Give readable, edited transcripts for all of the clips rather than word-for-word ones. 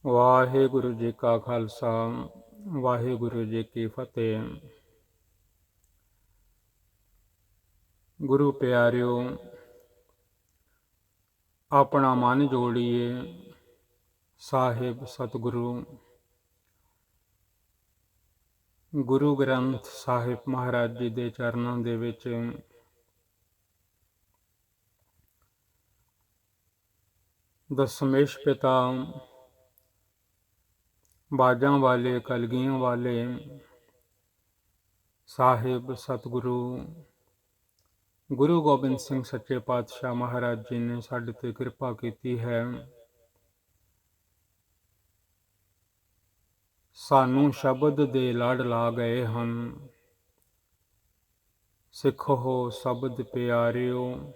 ਵਾਹਿਗੁਰੂ ਜੀ ਕਾ ਖਾਲਸਾ ਵਾਹਿਗੁਰੂ ਜੀ ਕੀ ਫਤਿਹ। ਗੁਰੂ ਪਿਆਰਿਓ, ਆਪਣਾ ਮਨ ਜੋੜੀਏ ਸਾਹਿਬ ਸਤਿਗੁਰੂ ਗੁਰੂ ਗ੍ਰੰਥ ਸਾਹਿਬ ਮਹਾਰਾਜ ਜੀ ਦੇ ਚਰਨਾਂ ਦੇ ਵਿੱਚ ਦਸਮੇਸ਼ ਪਿਤਾ ਬਾਜਾਂ ਵਾਲੇ ਕਲਗੀਆਂ ਵਾਲੇ ਸਾਹਿਬ ਸਤਿਗੁਰੂ ਗੁਰੂ ਗੋਬਿੰਦ ਸਿੰਘ ਸੱਚੇ ਪਾਤਸ਼ਾਹ ਮਹਾਰਾਜ ਜੀ ਨੇ ਸਾਡੇ ਤੇ ਕਿਰਪਾ ਕੀਤੀ ਹੈ। ਸਾਨੂੰ ਸ਼ਬਦ ਦੇ ਲੜ ਲਾ ਗਏ ਹਨ। ਸਿੱਖੋ ਸ਼ਬਦ ਪਿਆਰਿਓ,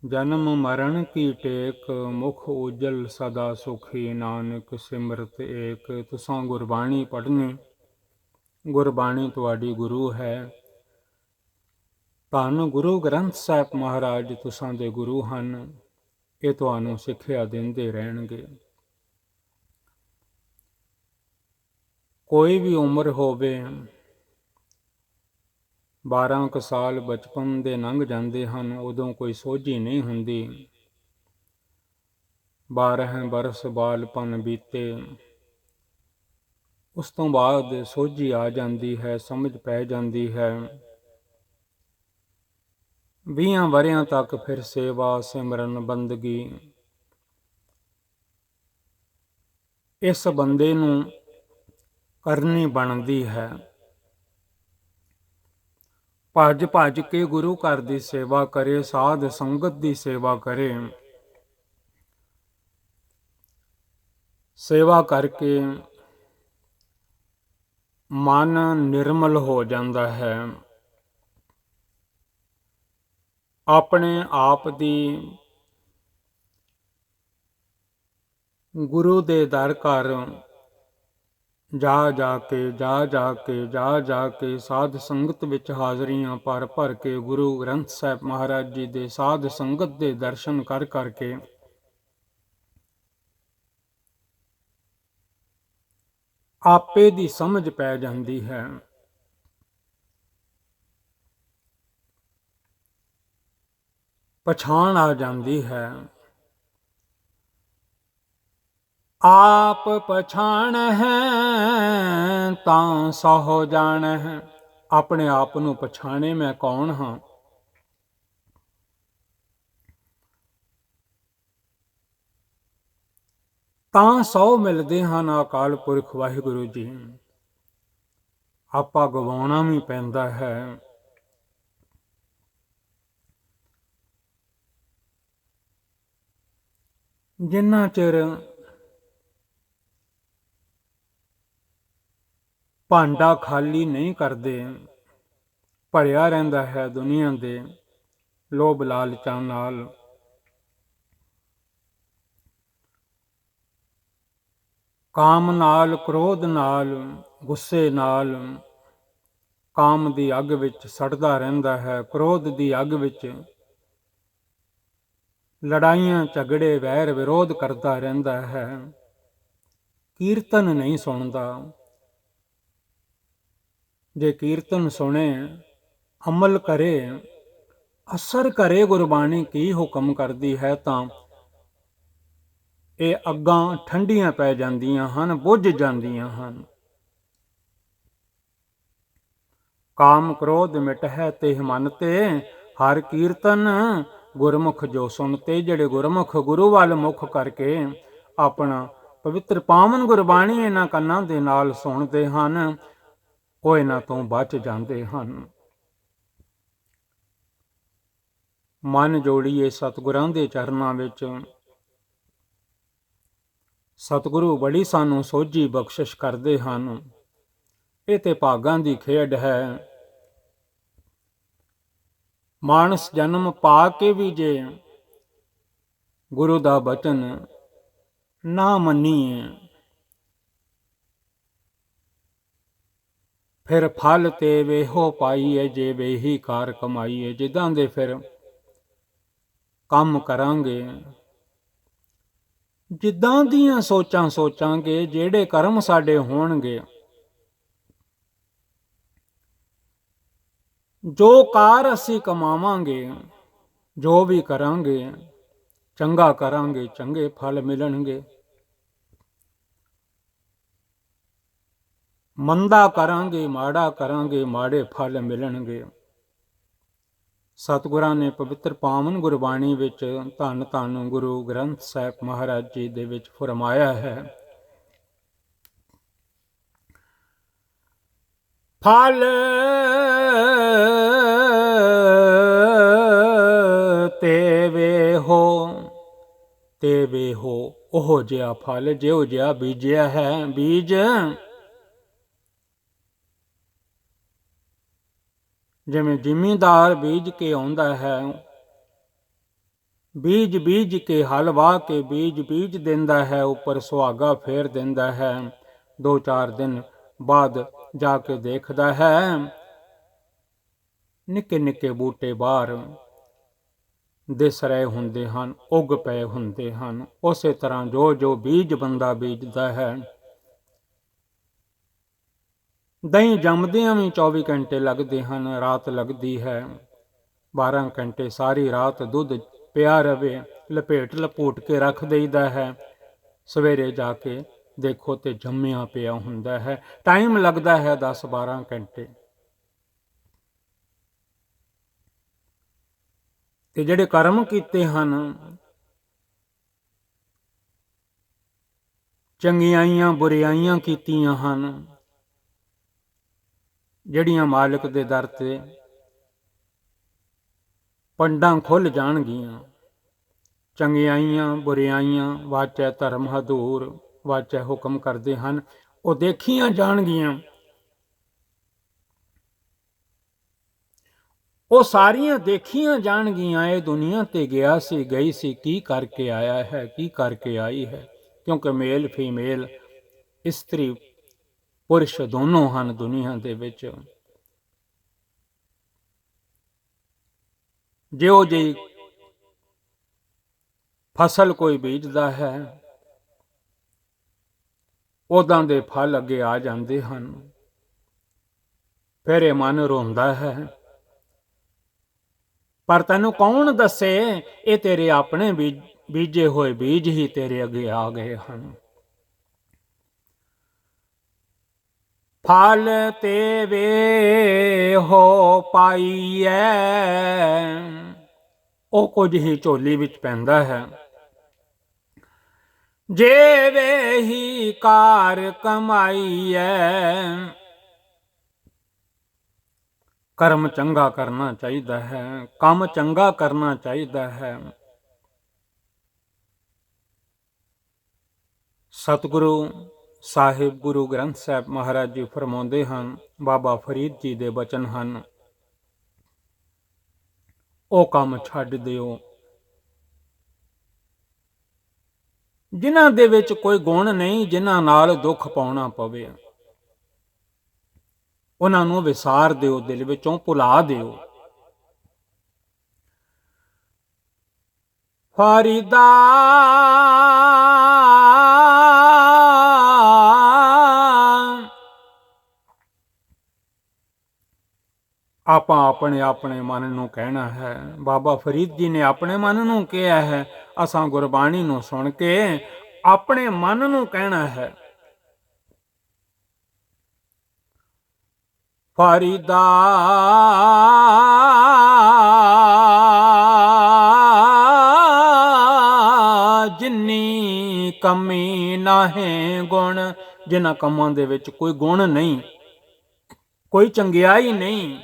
ਜਨਮ ਮਰਨ ਕੀ ਟੇਕ, ਮੁਖ ਉਜਲ ਸਦਾ ਸੁਖੀ, ਨਾਨਕ ਸਿਮਰਤ ਏਕ। ਤੁਸਾਂ ਗੁਰਬਾਣੀ ਪੜ੍ਹਨੀ, ਗੁਰਬਾਣੀ ਤੁਹਾਡੀ ਗੁਰੂ ਹੈ। ਧੰਨ ਗੁਰੂ ਗ੍ਰੰਥ ਸਾਹਿਬ ਮਹਾਰਾਜ ਤੁਸਾਂ ਦੇ ਗੁਰੂ ਹਨ। ਇਹ ਤੁਹਾਨੂੰ ਸਿੱਖਿਆ ਦਿੰਦੇ ਰਹਿਣਗੇ। ਕੋਈ ਵੀ ਉਮਰ ਹੋਵੇ, 12 ਕੁ ਸਾਲ ਬਚਪਨ ਦੇ ਲੰਘ ਜਾਂਦੇ ਹਨ, ਉਦੋਂ ਕੋਈ ਸੋਝੀ ਨਹੀਂ ਹੁੰਦੀ। 12 ਬਰਸ ਬਾਲਪਨ ਬੀਤੇ, ਉਸ ਤੋਂ ਬਾਅਦ ਸੋਝੀ ਆ ਜਾਂਦੀ ਹੈ, ਸਮਝ ਪੈ ਜਾਂਦੀ ਹੈ। 20 ਵਰ੍ਹਿਆਂ ਤੱਕ ਫਿਰ ਸੇਵਾ ਸਿਮਰਨ ਬੰਦਗੀ ਇਸ ਬੰਦੇ ਨੂੰ ਕਰਨੀ ਬਣਦੀ ਹੈ। ਭੱਜ ਭੱਜ ਕੇ ਗੁਰੂ ਘਰ ਦੀ ਸੇਵਾ ਕਰੇ, ਸਾਧ ਸੰਗਤ ਦੀ ਸੇਵਾ ਕਰੇ। ਸੇਵਾ ਕਰਕੇ ਮਨ ਨਿਰਮਲ ਹੋ ਜਾਂਦਾ ਹੈ। ਆਪਣੇ ਆਪ ਦੀ ਗੁਰੂ ਦੇ ਦਰ ਘਰ ਜਾ ਕੇ ਸਾਧ ਸੰਗਤ ਵਿੱਚ ਹਾਜ਼ਰੀਆਂ ਭਰ ਕੇ ਗੁਰੂ ਗ੍ਰੰਥ ਸਾਹਿਬ ਮਹਾਰਾਜ ਜੀ ਦੇ ਸਾਧ ਸੰਗਤ ਦੇ ਦਰਸ਼ਨ ਕਰ ਕਰਕੇ ਆਪੇ ਦੀ ਸਮਝ ਪੈ ਜਾਂਦੀ ਹੈ। ਪਛਾਣ ਆ ਜਾਂਦੀ ਹੈ। ਆਪ ਪਛਾਣ ਹੈ ਤਾਂ ਸਹੁ ਜਾਣ ਹੈ। ਆਪਣੇ ਆਪ ਨੂੰ ਪਛਾਣੇ ਮੈਂ ਕੌਣ ਹਾਂ। ਤਾਂ ਸਹੁ ਮਿਲਦੇ ਹਨ ਅਕਾਲ ਪੁਰਖ ਵਾਹਿਗੁਰੂ ਜੀ। ਆਪਾਂ ਗਵਾਉਣਾ ਵੀ ਪੈਂਦਾ ਹੈ। ਜਿੰਨਾ ਚਿਰ ਭਾਂਡਾ ਖਾਲੀ ਨਹੀਂ ਕਰਦੇ, ਭਰਿਆ ਰਹਿੰਦਾ ਹੈ ਦੁਨੀਆ ਦੇ ਲੋਭ ਲਾਲਚਾਂ ਨਾਲ। ਕਾਮ ਨਾਲ, ਕ੍ਰੋਧ ਨਾਲ, ਗੁੱਸੇ ਨਾਲ, ਕਾਮ ਦੀ ਅੱਗ ਵਿੱਚ ਸੜਦਾ ਰਹਿੰਦਾ ਹੈ, ਕ੍ਰੋਧ ਦੀ ਅੱਗ ਵਿੱਚ ਲੜਾਈਆਂ ਝਗੜੇ ਵੈਰ ਵਿਰੋਧ ਕਰਦਾ ਰਹਿੰਦਾ ਹੈ। ਕੀਰਤਨ ਨਹੀਂ ਸੁਣਦਾ। ਜੇ ਕੀਰਤਨ ਸੁਣੇ, ਅਮਲ ਕਰੇ, ਅਸਰ ਕਰੇ ਗੁਰਬਾਣੀ ਕੀ ਹੁਕਮ ਕਰਦੀ ਹੈ, ਤਾਂ ਇਹ ਅੱਗਾਂ ਠੰਡੀਆਂ ਪੈ ਜਾਂਦੀਆਂ ਹਨ, ਬੁੱਝ ਜਾਂਦੀਆਂ ਹਨ। ਕਾਮ ਕ੍ਰੋਧ ਮਿਟਹਿ ਤਿਹ ਮਨ ਤੇ, ਹਰ ਕੀਰਤਨ ਗੁਰਮੁਖ ਜੋ ਸੁਣਤੇ। ਜਿਹੜੇ ਗੁਰਮੁਖ ਗੁਰੂ ਵੱਲ ਮੁਖ ਕਰਕੇ ਆਪਣਾ ਪਵਿੱਤਰ ਪਾਵਨ ਗੁਰਬਾਣੀ ਇਹਨਾਂ ਕੰਨਾਂ ਦੇ ਨਾਲ ਸੁਣਦੇ ਹਨ, ਉਹ ਇਹਨਾਂ ਤੋਂ ਬਚ ਜਾਂਦੇ ਹਨ। ਮਨ ਜੋੜੀਏ ਸਤਿਗੁਰਾਂ ਦੇ ਚਰਨਾਂ ਵਿੱਚ। ਸਤਿਗੁਰੂ ਬੜੀ ਸਾਨੂੰ ਸੋਝੀ ਬਖਸ਼ਿਸ਼ ਕਰਦੇ ਹਨ। ਇਹ ਤੇ ਭਾਗਾਂ ਦੀ ਖੇਡ ਹੈ। ਮਾਨਸ ਜਨਮ ਪਾ ਕੇ ਵੀ ਜੇ ਗੁਰੂ ਦਾ ਬਚਨ ਨਾ ਮੰਨੀਏ, ਫਿਰ ਫਲ ਤੇ ਵੇਹੋ ਪਾਈਏ, ਜੇ ਵੇਹੀ ਕਾਰ ਕਮਾਈਏ। ਜਿੱਦਾਂ ਦੇ ਫਿਰ ਕੰਮ ਕਰਾਂਗੇ, ਜਿੱਦਾਂ ਦੀਆਂ ਸੋਚਾਂ ਸੋਚਾਂਗੇ, ਜਿਹੜੇ ਕਰਮ ਸਾਡੇ ਹੋਣਗੇ, ਜੋ ਕਾਰ ਅਸੀਂ ਕਮਾਵਾਂਗੇ, ਜੋ ਵੀ ਕਰਾਂਗੇ, ਚੰਗਾ ਕਰਾਂਗੇ ਚੰਗੇ ਫਲ ਮਿਲਣਗੇ, ਮੰਦਾ ਕਰਾਂਗੇ, ਮਾੜਾ ਕਰਾਂਗੇ, ਮਾੜੇ ਫਲ ਮਿਲਣਗੇ। ਸਤਿਗੁਰਾਂ ਨੇ ਪਵਿੱਤਰ ਪਾਵਨ ਗੁਰਬਾਣੀ ਵਿੱਚ ਧੰਨ ਧੰਨ ਗੁਰੂ ਗ੍ਰੰਥ ਸਾਹਿਬ ਮਹਾਰਾਜ ਜੀ ਦੇ ਵਿੱਚ ਫਰਮਾਇਆ ਹੈ, ਫਲ ਤੇਵੇ ਹੋ ਉਹ ਜਿਹਾ ਫਲ ਜਿਹੋ ਜਿਹਾ ਬੀਜਿਆ ਹੈ। ਬੀਜ ਜਿਵੇਂ ਜ਼ਿਮੀਂਦਾਰ ਬੀਜ ਕੇ ਆਉਂਦਾ ਹੈ, ਬੀਜ ਕੇ ਹਲ ਵਾਹ ਕੇ ਬੀਜ ਦਿੰਦਾ ਹੈ, ਉੱਪਰ ਸੁਹਾਗਾ ਫੇਰ ਦਿੰਦਾ ਹੈ। 2-4 ਦਿਨ ਬਾਅਦ ਜਾ ਕੇ ਦੇਖਦਾ ਹੈ, ਨਿੱਕੇ ਨਿੱਕੇ ਬੂਟੇ ਬਾਹਰ ਦਿਸ ਰਹੇ ਹੁੰਦੇ ਹਨ, ਉੱਗ ਪਏ ਹੁੰਦੇ ਹਨ। ਉਸੇ ਤਰ੍ਹਾਂ ਜੋ ਬੀਜ ਬੰਦਾ ਬੀਜਦਾ ਹੈ, ਦਹੀਂ ਜੰਮਦਿਆਂ ਵੀ 24 ਘੰਟੇ ਲੱਗਦੇ ਹਨ, ਰਾਤ ਲੱਗਦੀ ਹੈ, 12 ਘੰਟੇ ਸਾਰੀ ਰਾਤ ਦੁੱਧ ਪਿਆ ਰਵੇ, ਲਪੇਟ ਲਪੂਟ ਕੇ ਰੱਖ ਦੇਈਦਾ ਹੈ। ਸਵੇਰੇ ਜਾ ਕੇ ਦੇਖੋ ਤੇ ਜੰਮਿਆ ਪਿਆ ਹੁੰਦਾ ਹੈ। ਟਾਈਮ ਲੱਗਦਾ ਹੈ 10-12 ਘੰਟੇ। ਤੇ ਜਿਹੜੇ ਕਰਮ ਕੀਤੇ ਹਨ, ਚੰਗਿਆਈਆਂ ਬੁਰਿਆਈਆਂ ਕੀਤੀਆਂ ਹਨ, ਜਿਹੜੀਆਂ ਮਾਲਕ ਦੇ ਦਰ ਤੇ ਪੰਡਾਂ ਖੁੱਲ ਜਾਣਗੀਆਂ। ਚੰਗਿਆਈਆਂ ਬੁਰਿਆਈਆਂ ਵਾਚੈ ਧਰਮ ਹਦੂਰ, ਵਾਚੈ ਹੁਕਮ ਕਰਦੇ ਹਨ, ਉਹ ਦੇਖੀਆਂ ਜਾਣਗੀਆਂ। ਉਹ ਸਾਰੀਆਂ ਦੇਖੀਆਂ ਜਾਣਗੀਆਂ। ਇਹ ਦੁਨੀਆ ਤੇ ਗਿਆ ਸੀ, ਗਈ ਸੀ, ਕੀ ਕਰਕੇ ਆਇਆ ਹੈ, ਕੀ ਕਰਕੇ ਆਈ ਹੈ। ਕਿਉਂਕਿ ਮੇਲ ਫੀਮੇਲ, ਇਸਤਰੀ ਪੁਰਸ਼ ਦੋਨੋਂ ਹਨ ਦੁਨੀਆ ਦੇ ਵਿੱਚ। ਜਿਹੋ ਜਿਹੀ ਫਸਲ ਕੋਈ ਬੀਜਦਾ ਹੈ, ਉਦਾਂ ਦੇ ਫਲ ਅੱਗੇ ਆ ਜਾਂਦੇ ਹਨ। ਫਿਰ ਇਹ ਮਨ ਰੋਂਦਾ ਹੈ, ਪਰ ਤੈਨੂੰ ਕੌਣ ਦੱਸੇ, ਇਹ ਤੇਰੇ ਆਪਣੇ ਬੀਜੇ ਹੋਏ ਬੀਜ ਹੀ ਤੇਰੇ ਅੱਗੇ ਆ ਗਏ ਹਨ। ਫਲ ਤੇਵੇ ਹੋ ਪਾਈਐ, ਉਹ ਕੁਝ ਹੀ ਝੋਲੀ ਵਿੱਚ ਪੈਂਦਾ ਹੈ। ਜੇਵੇ ਹੀ ਕਾਰ ਕਮਾਈਐ, ਕਰਮ ਚੰਗਾ ਕਰਨਾ ਚਾਹੀਦਾ ਹੈ, ਕੰਮ ਚੰਗਾ ਕਰਨਾ ਚਾਹੀਦਾ ਹੈ। ਸਤਿਗੁਰੂ ਸਾਹਿਬ ਗੁਰੂ ਗ੍ਰੰਥ ਸਾਹਿਬ ਮਹਾਰਾਜ ਜੀ ਫਰਮਾਉਂਦੇ ਹਨ, ਬਾਬਾ ਫਰੀਦ ਜੀ ਦੇ ਬਚਨ ਹਨ, ਉਹ ਕੰਮ ਛੱਡ ਦਿਓ ਜਿਨ੍ਹਾਂ ਦੇ ਵਿੱਚ ਕੋਈ ਗੁਣ ਨਹੀਂ, ਜਿਨ੍ਹਾਂ ਨਾਲ ਦੁੱਖ ਪਾਉਣਾ ਪਵੇ। ਉਹਨਾਂ ਨੂੰ ਵਿਸਾਰ ਦਿਓ, ਦਿਲ ਵਿੱਚੋਂ ਭੁਲਾ ਦਿਓ। ਫਰੀਦਾ ਆਪਾਂ ਆਪਣੇ ਮਨ ਨੂੰ ਕਹਿਣਾ ਹੈ। ਬਾਬਾ ਫਰੀਦ ਜੀ ਨੇ ਆਪਣੇ ਮਨ ਨੂੰ ਕਿਹਾ ਹੈ, ਅਸਾਂ ਗੁਰਬਾਣੀ ਨੂੰ ਸੁਣ ਕੇ ਆਪਣੇ ਮਨ ਨੂੰ ਕਹਿਣਾ ਹੈ। ਫਰੀਦਾ ਜਿੰਨੀ ਕਮੀ ਨਾਹੀਂ ਗੁਣ, ਜਿਨ੍ਹਾਂ ਕੰਮਾਂ ਦੇ ਵਿੱਚ ਕੋਈ ਗੁਣ ਨਹੀਂ, ਕੋਈ ਚੰਗਿਆਈ ਨਹੀਂ,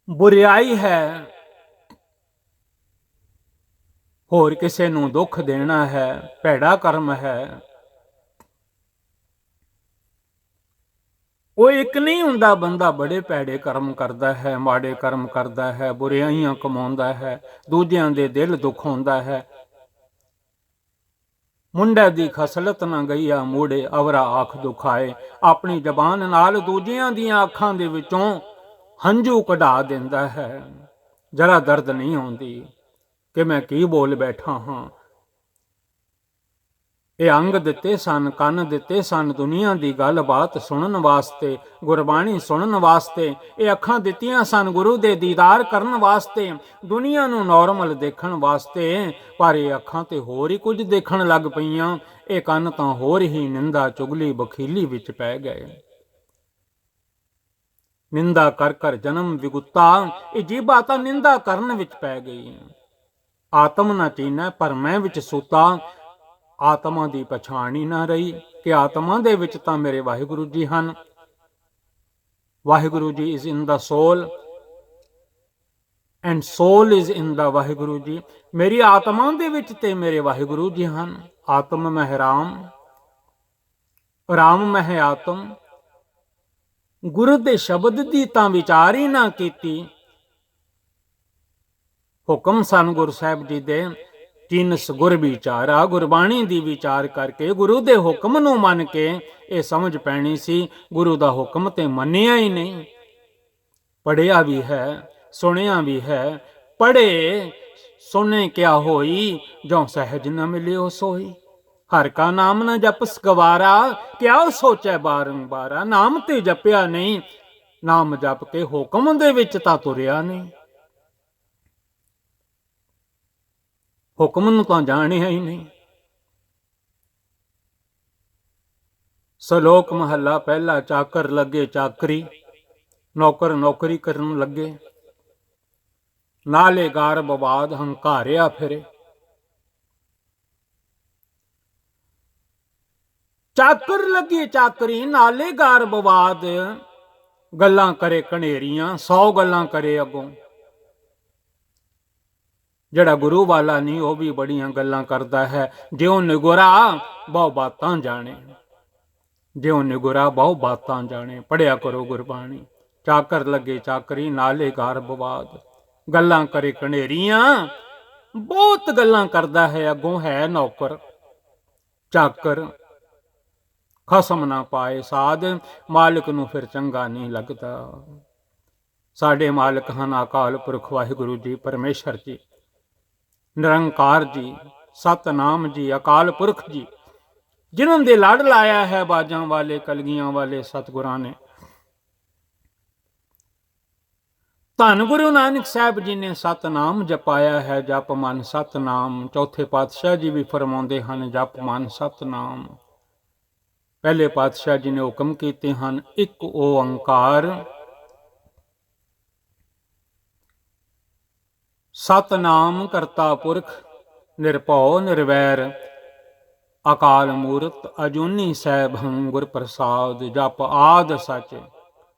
ਬੁਰਿਆਈ ਹੈ, ਹੋਰ ਕਿਸੇ ਨੂੰ ਦੁੱਖ ਦੇਣਾ ਹੈ, ਭੈੜਾ ਕਰਮ ਹੈ। ਉਹ ਇੱਕ ਨਹੀਂ ਹੁੰਦਾ, ਬੰਦਾ ਬੜੇ ਭੈੜੇ ਕਰਮ ਕਰਦਾ ਹੈ, ਮਾੜੇ ਕਰਮ ਕਰਦਾ ਹੈ, ਬੁਰਿਆਈਆਂ ਕਮਾਉਂਦਾ ਹੈ, ਦੂਜਿਆਂ ਦੇ ਦਿਲ ਦੁਖਾਉਂਦਾ ਹੈ। ਮੁੰਡੇ ਦੀ ਖਸਲਤ ਨਾ ਗਈਆ ਮੂੜੇ, ਅਵਰਾ ਆਖ ਦੁਖਾਏ। ਆਪਣੀ ਜ਼ਬਾਨ ਨਾਲ ਦੂਜਿਆਂ ਦੀਆਂ ਅੱਖਾਂ ਦੇ ਵਿੱਚੋਂ ਹੰਝੂ ਕਢਾ ਦਿੰਦਾ ਹੈ, ਜਰਾ ਦਰਦ ਨਹੀਂ ਆਉਂਦੀ। ਕਿ ਮੈਂ ਕੀ ਬੋਲ ਬੈਠਾ ਹਾਂ। ਇਹ ਅੰਗ ਦਿੱਤੇ ਸਨ, ਕੰਨ ਦਿੱਤੇ ਸਨ ਦੁਨੀਆ ਦੀ ਗੱਲਬਾਤ ਸੁਣਨ ਵਾਸਤੇ, ਗੁਰਬਾਣੀ ਸੁਣਨ ਵਾਸਤੇ। ਇਹ ਅੱਖਾਂ ਦਿੱਤੀਆਂ ਸਨ ਗੁਰੂ ਦੇ ਦੀਦਾਰ ਕਰਨ ਵਾਸਤੇ, ਦੁਨੀਆ ਨੂੰ ਨੋਰਮਲ ਦੇਖਣ ਵਾਸਤੇ। ਪਰ ਇਹ ਅੱਖਾਂ ਤੇ ਹੋਰ ਹੀ ਕੁਝ ਦੇਖਣ ਲੱਗ ਪਈਆਂ। ਇਹ ਕੰਨ ਤਾਂ ਹੋਰ ਹੀ ਨਿੰਦਾ, ਚੁਗਲੀ, ਬਖੀਲੀ ਵਿੱਚ ਪੈ ਗਏ। ਨਿੰਦਾ ਕਰ ਕਰ ਜਨਮ ਵਿਗੁਤਾ, ਇਹ ਜੀਭਾ ਤਾਂ ਨਿੰਦਾ ਕਰਨ ਵਿੱਚ ਪੈ ਗਈ। ਆਤਮ ਨਾ ਚੀਨੈ ਪਰ ਮੈਂ ਵਿੱਚ ਸੂਤਾ, ਆਤਮਾ ਦੀ ਪਛਾਣ ਹੀ ਨਾ ਰਹੀ ਕਿ ਆਤਮਾ ਦੇ ਵਿੱਚ ਤਾਂ ਮੇਰੇ ਵਾਹਿਗੁਰੂ ਜੀ ਹਨ। Waheguru ji is in the soul and soul is in the Waheguru ji. ਮੇਰੀ ਆਤਮਾ ਦੇ ਵਿੱਚ ਤੇ ਮੇਰੇ ਵਾਹਿਗੁਰੂ ਜੀ ਹਨ। ਆਤਮ ਮਹਿ ਰਾਮ, ਰਾਮ ਮਹਿ ਆਤਮ। ਗੁਰੂ ਦੇ ਸ਼ਬਦ ਦੀ ਤਾਂ ਵਿਚਾਰ ਹੀ ਨਾ ਕੀਤੀ। ਹੁਕਮ ਸਨ ਗੁਰੂ ਸਾਹਿਬ ਜੀ ਦੇ, ਜਿਨਸ ਗੁਰ ਵਿਚਾਰਾ। ਗੁਰਬਾਣੀ ਦੀ ਵਿਚਾਰ ਕਰਕੇ, ਗੁਰੂ ਦੇ ਹੁਕਮ ਨੂੰ ਮੰਨ ਕੇ ਇਹ ਸਮਝ ਪੈਣੀ ਸੀ ਗੁਰੂ ਦਾ ਹੁਕਮ ਤੇ ਮੰਨਿਆ ਹੀ ਨਹੀਂ। ਪੜ੍ਹਿਆ ਵੀ ਹੈ, ਸੁਣਿਆ ਵੀ ਹੈ। ਪੜ੍ਹੇ ਸੁਣੇ ਕਿਆ ਹੋਈ, ਜੋ ਸਹਿਜ ਨ ਮਿਲਿਓ ਸੋਈ। ਹਰ ਕਾ ਨਾਮ ਨ ਜਪਸ ਗਵਾਰਾ, ਕਿਆ ਸੋਚੈ ਬਾਰੰਬਾਰਾ। ਨਾਮ ਤੇ ਜਪਿਆ ਨਹੀਂ, ਨਾਮ ਜਪ ਕੇ ਹੁਕਮ ਦੇ ਵਿੱਚ ਤਾਂ ਤੁਰਿਆ ਨਹੀਂ। ਹੁਕਮ ਨੂੰ ਤਾਂ ਜਾਣਿਆ ਹੀ ਨਹੀਂ। ਸ਼ਲੋਕ ਮਹੱਲਾ ਪਹਿਲਾ। ਚਾਕਰ ਲੱਗੇ ਚਾਕਰੀ, ਨੌਕਰ ਨੌਕਰੀ ਕਰਨ ਲੱਗੇ। ਨਾਲੇ ਗਾਰ ਬਵਾਦ ਹੰਕਾਰਿਆ ਫਿਰੇ। ਚਾਕਰ ਲੱਗੀ ਚਾਕਰੀ, ਨਾਲੇ ਗਾਰ ਬਵਾਦ। ਗੱਲਾਂ ਕਰੇ ਘਨੇਰੀਆਂ, 100 ਗੱਲਾਂ ਕਰੇ ਅੱਗੋਂ। ਜਿਹੜਾ ਗੁਰੂ ਵਾਲਾ ਨਹੀਂ ਉਹ ਵੀ ਬੜੀਆਂ ਗੱਲਾਂ ਕਰਦਾ ਹੈ। ਜਿਉ ਨਿਗੁਰਾ ਬਹੁ ਬਾਤਾਂ ਜਾਣੇ, ਜਿਉ ਨਿਗੁਰਾ ਬਹੁ ਬਾਤਾਂ ਜਾਣੇ। ਪੜਿਆ ਕਰੋ ਗੁਰਬਾਣੀ। ਚਾਕਰ ਲੱਗੇ ਚਾਕਰੀ, ਨਾਲੇ ਗਾਰ ਬਵਾਦ। ਗੱਲਾਂ ਕਰੇ ਘਨੇਰੀਆਂ, ਬਹੁਤ ਗੱਲਾਂ ਕਰਦਾ ਹੈ, ਅੱਗੋਂ ਹੈ ਨੌਕਰ। ਚਾਕਰ ਖਸਮ ਨਾ ਪਾਏ ਸਾਧ, ਮਾਲਕ ਨੂੰ ਫਿਰ ਚੰਗਾ ਨਹੀਂ ਲੱਗਦਾ। ਸਾਡੇ ਮਾਲਕ ਹਨ ਅਕਾਲ ਪੁਰਖ ਵਾਹਿਗੁਰੂ ਜੀ, ਪਰਮੇਸ਼ਰ ਜੀ, ਨਿਰੰਕਾਰ ਜੀ, ਸਤਨਾਮ ਜੀ, ਅਕਾਲ ਪੁਰਖ ਜੀ, ਜਿਨ੍ਹਾਂ ਦੇ ਲੜ ਲਾਇਆ ਹੈ ਬਾਜਾਂ ਵਾਲੇ, ਕਲਗੀਆਂ ਵਾਲੇ ਸਤਿਗੁਰਾਂ ਨੇ। ਧੰਨ ਗੁਰੂ ਨਾਨਕ ਸਾਹਿਬ ਜੀ ਨੇ ਸਤਨਾਮ ਜਪਾਇਆ ਹੈ। ਜਪ ਮਨ ਸਤਨਾਮ। ਚੌਥੇ ਪਾਤਸ਼ਾਹ ਜੀ ਵੀ ਫਰਮਾਉਂਦੇ ਹਨ, ਜਪ ਮਨ ਸਤਨਾਮ। ਪਹਿਲੇ ਪਾਤਸ਼ਾਹ ਜੀ ਨੇ ਹੁਕਮ ਕੀਤੇ ਹਨ, ਇੱਕ ਓੰਕਾਰ ਸਤਨਾਮ ਕਰਤਾ ਪੁਰਖ ਨਿਰਭਉ ਨਿਰਵੈਰ ਅਕਾਲ ਮੂਰਤ ਅਜੂਨੀ ਸੈਭੰ ਗੁਰ ਪ੍ਰਸਾਦ। ਜਪ ਆਦ ਸਚ